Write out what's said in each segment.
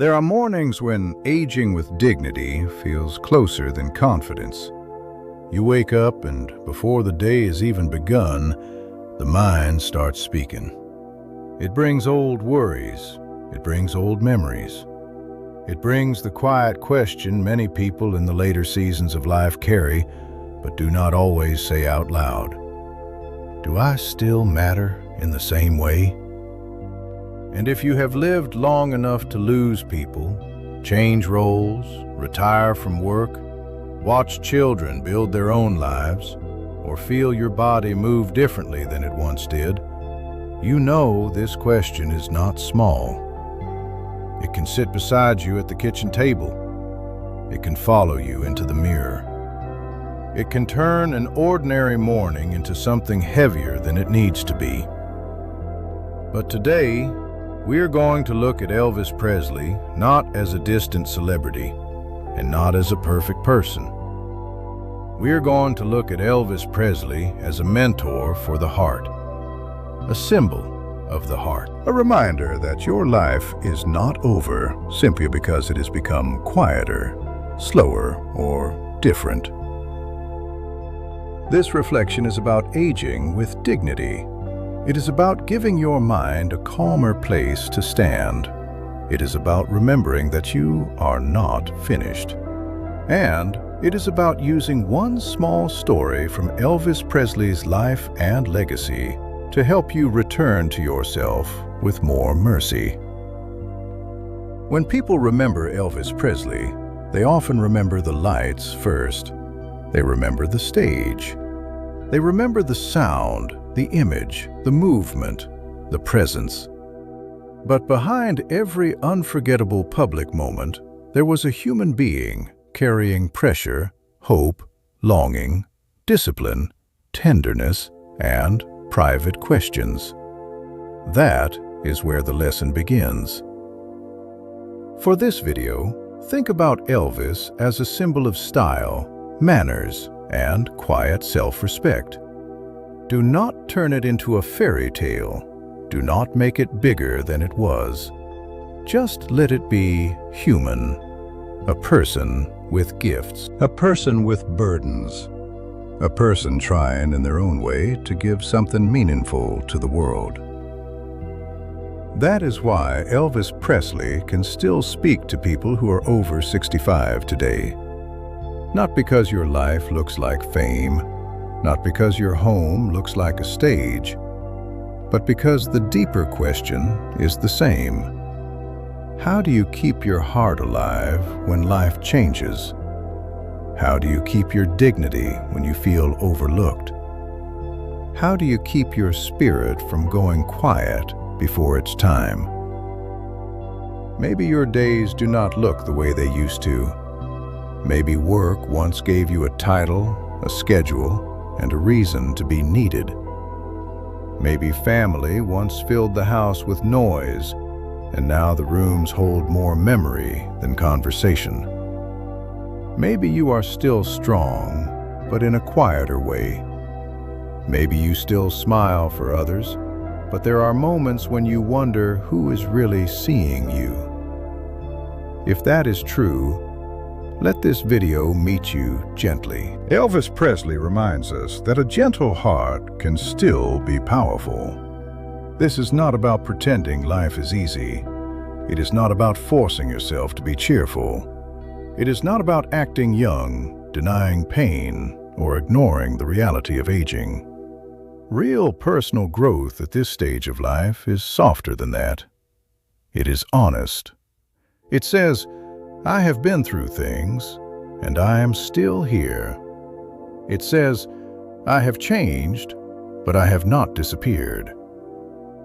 There are mornings when aging with dignity feels closer than confidence. You wake up and before the day has even begun, the mind starts speaking. It brings old worries. It brings old memories. It brings the quiet question many people in the later seasons of life carry, but do not always say out loud. Do I still matter in the same way? And if you have lived long enough to lose people, change roles, retire from work, watch children build their own lives, or feel your body move differently than it once did, you know this question is not small. It can sit beside you at the kitchen table. It can follow you into the mirror. It can turn an ordinary morning into something heavier than it needs to be. But today, we are going to look at Elvis Presley not as a distant celebrity and not as a perfect person. We are going to look at Elvis Presley as a mentor for the heart, a symbol of the heart. A reminder that your life is not over simply because it has become quieter, slower, or different. This reflection is about aging with dignity. It is about giving your mind a calmer place to stand. It is about remembering that you are not finished. And it is about using one small story from Elvis Presley's life and legacy to help you return to yourself with more mercy. When people remember Elvis Presley, they often remember the lights first. They remember the stage. They remember the sound, the image, the movement, the presence. But behind every unforgettable public moment, there was a human being carrying pressure, hope, longing, discipline, tenderness, and private questions. That is where the lesson begins. For this video, think about Elvis as a symbol of style, manners, and quiet self-respect. Do not turn it into a fairy tale. Do not make it bigger than it was. Just let it be human, a person with gifts, a person with burdens, a person trying in their own way to give something meaningful to the world. That is why Elvis Presley can still speak to people who are over 65 today. Not because your life looks like fame, not because your home looks like a stage, but because the deeper question is the same. How do you keep your heart alive when life changes? How do you keep your dignity when you feel overlooked? How do you keep your spirit from going quiet before it's time? Maybe your days do not look the way they used to. Maybe work once gave you a title, a schedule, and a reason to be needed. Maybe family once filled the house with noise, and now the rooms hold more memory than conversation. Maybe you are still strong, but in a quieter way. Maybe you still smile for others, but there are moments when you wonder who is really seeing you. If that is true, let this video meet you gently. Elvis Presley reminds us that a gentle heart can still be powerful. This is not about pretending life is easy. It is not about forcing yourself to be cheerful. It is not about acting young, denying pain, or ignoring the reality of aging. Real personal growth at this stage of life is softer than that. It is honest. It says, I have been through things, and I am still here. It says, I have changed, but I have not disappeared.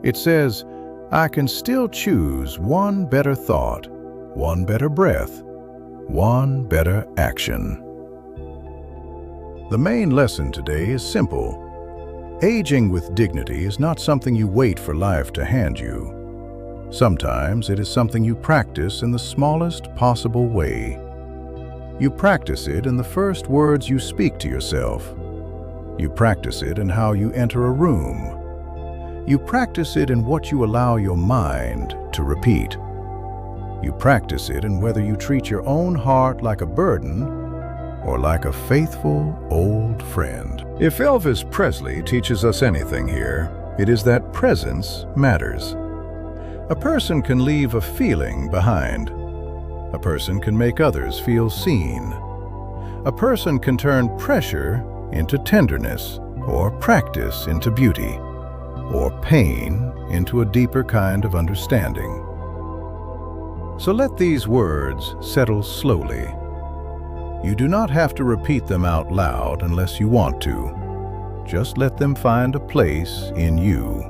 It says, I can still choose one better thought, one better breath, one better action. The main lesson today is simple. Aging with dignity is not something you wait for life to hand you. Sometimes it is something you practice in the smallest possible way. You practice it in the first words you speak to yourself. You practice it in how you enter a room. You practice it in what you allow your mind to repeat. You practice it, and whether you treat your own heart like a burden or like a faithful old friend. If Elvis Presley teaches us anything here, it is that presence matters. A person can leave a feeling behind. A person can make others feel seen. A person can turn pressure into tenderness, or practice into beauty, or pain into a deeper kind of understanding. So let these words settle slowly. You do not have to repeat them out loud unless you want to. Just let them find a place in you.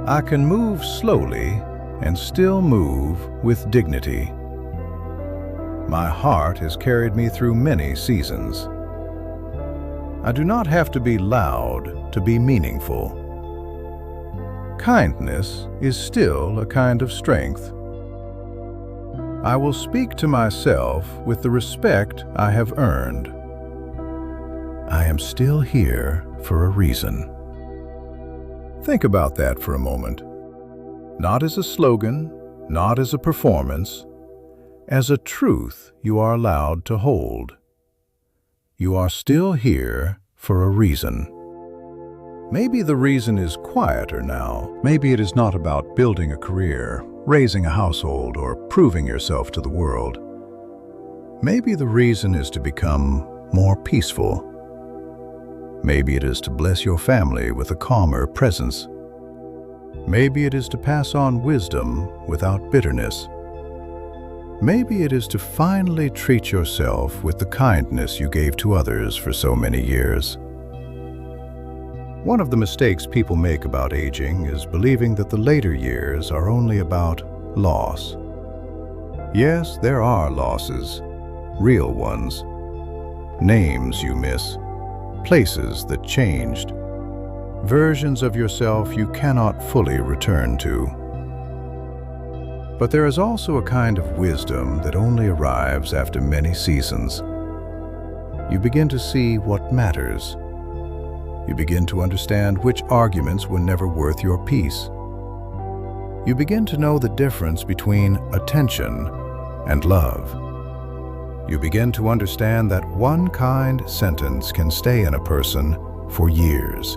I can move slowly and still move with dignity. My heart has carried me through many seasons. I do not have to be loud to be meaningful. Kindness is still a kind of strength. I will speak to myself with the respect I have earned. I am still here for a reason. Think about that for a moment. Not as a slogan, not as a performance, as a truth you are allowed to hold. You are still here for a reason. Maybe the reason is quieter now. Maybe it is not about building a career, raising a household, or proving yourself to the world. Maybe the reason is to become more peaceful. Maybe it is to bless your family with a calmer presence. Maybe it is to pass on wisdom without bitterness. Maybe it is to finally treat yourself with the kindness you gave to others for so many years. One of the mistakes people make about aging is believing that the later years are only about loss. Yes, there are losses, real ones. Names you miss, places that changed, versions of yourself you cannot fully return to. But there is also a kind of wisdom that only arrives after many seasons. You begin to see what matters. You begin to understand which arguments were never worth your peace. You begin to know the difference between attention and love. You begin to understand that one kind sentence can stay in a person for years.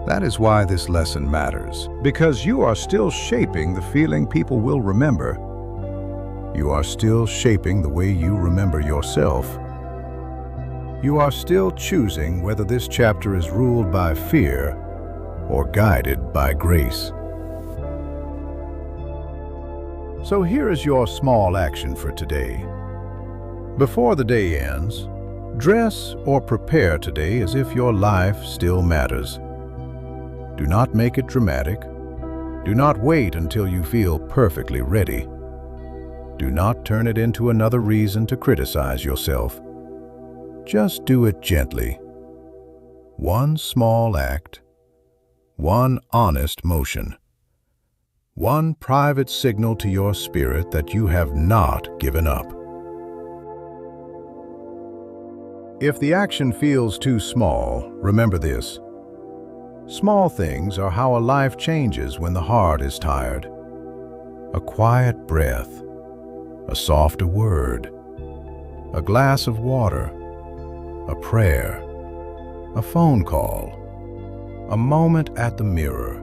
That is why this lesson matters, because you are still shaping the feeling people will remember. You are still shaping the way you remember yourself. You are still choosing whether this chapter is ruled by fear or guided by grace. So here is your small action for today. Before the day ends, dress or prepare today as if your life still matters. Do not make it dramatic. Do not wait until you feel perfectly ready. Do not turn it into another reason to criticize yourself. Just do it gently. One small act, one honest motion, one private signal to your spirit that you have not given up. If the action feels too small, remember this. Small things are how a life changes when the heart is tired. A quiet breath, a softer word, a glass of water, a prayer, a phone call, a moment at the mirror,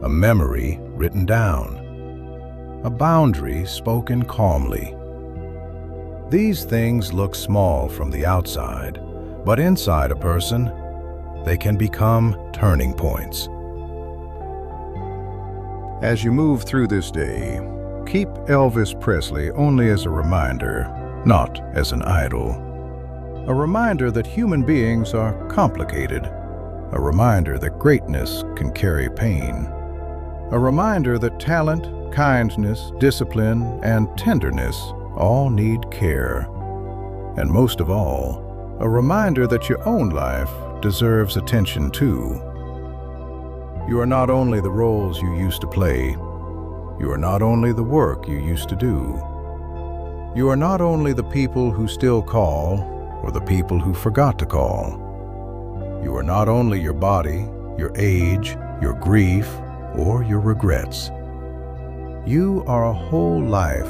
a memory written down, a boundary spoken calmly. These things look small from the outside, but inside a person, they can become turning points. As you move through this day, keep Elvis Presley only as a reminder, not as an idol. A reminder that human beings are complicated. A reminder that greatness can carry pain. A reminder that talent, kindness, discipline, and tenderness all need care. And most of all, a reminder that your own life deserves attention too. You are not only the roles you used to play. You are not only the work you used to do. You are not only the people who still call or the people who forgot to call. You are not only your body, your age, your grief, or your regrets. You are a whole life.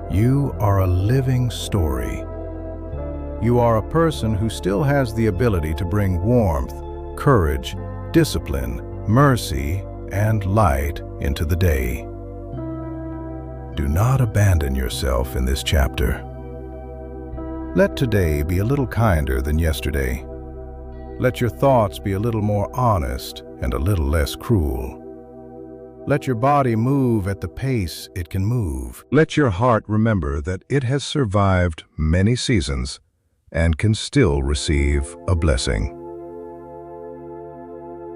You are a living story. You are a person who still has the ability to bring warmth, courage, discipline, mercy, and light into the day. Do not abandon yourself in this chapter. Let today be a little kinder than yesterday. Let your thoughts be a little more honest and a little less cruel. Let your body move at the pace it can move. Let your heart remember that it has survived many seasons and can still receive a blessing.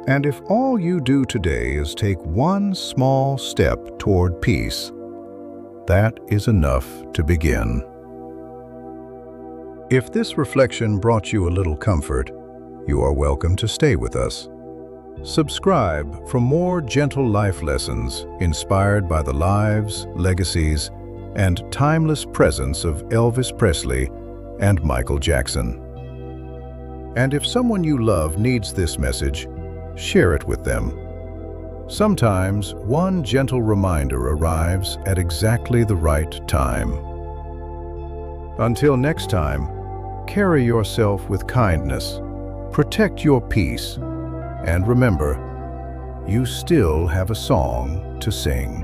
And if all you do today is take one small step toward peace, that is enough to begin. If this reflection brought you a little comfort, you are welcome to stay with us. Subscribe for more gentle life lessons inspired by the lives, legacies, and timeless presence of Elvis Presley and Michael Jackson. And if someone you love needs this message, share it with them. Sometimes one gentle reminder arrives at exactly the right time. Until next time, carry yourself with kindness, protect your peace, and remember, you still have a song to sing.